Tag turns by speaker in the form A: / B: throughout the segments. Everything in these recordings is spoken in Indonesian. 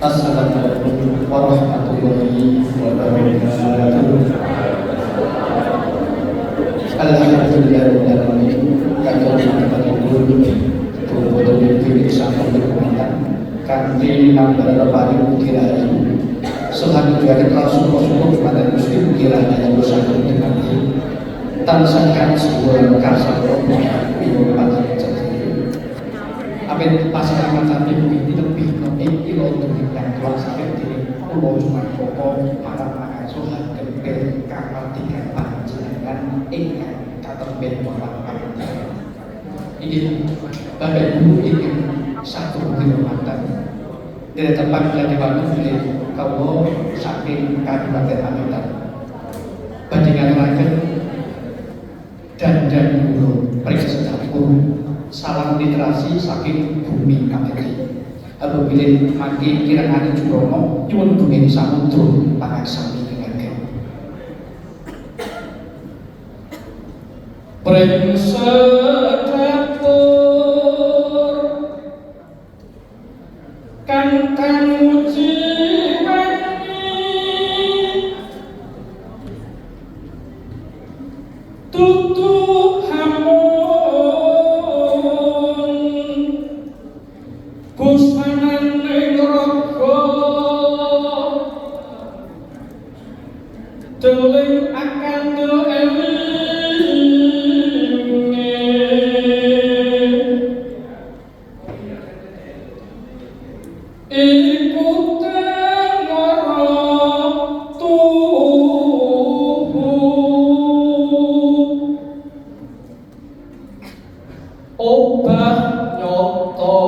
A: Assalamualaikum warahmatullahi wabarakatuh. Alhamdulillahirobbilalamin. Kagem panjenenganipun boten pilih sampun berkenan kanthi nambah paring kirani saha nujuaken rasul-rasul kepada muslim kiranya yang bersatu dengan tansah sebuah kasar ilmu panjenengan. Amin pasangan kami ini lebih ilo dengan kelas seperti pulau Sumatera para pengasuhan gembel kamatikan panjenengan ingkang katemben orang panjenengan. Ini Bapak Ibu ingin satu kehormatan dari tempat yang dibangun oleh kaum saking Kabupaten Pamitan. Bandingan rakyat dan dulu periksa salam literasi saking bumi KPT. Apabila makin kiraan Jurono nyuwun bumi samudra pangaksami dengan Prengsa kapur kang muji wani tutu Kusanan ing raga deling akandel elinge iku tengara tuhu obah nyoto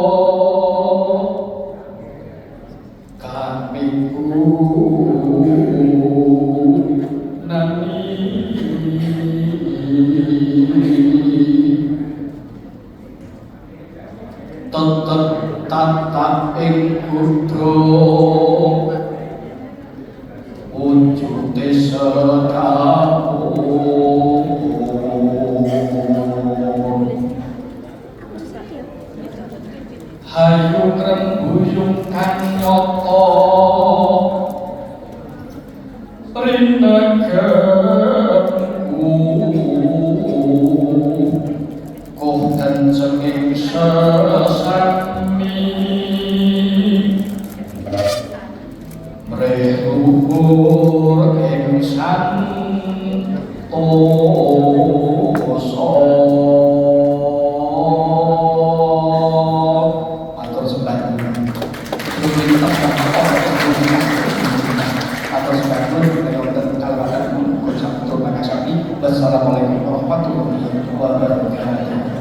A: tetep tatap ing kudro wujute hayu rembuyung kang nyata rinegengku koh kencenging sesami mrehuhur ing santosa atur sembah Wassalamualaikum warahmatullahi wabarakatuh.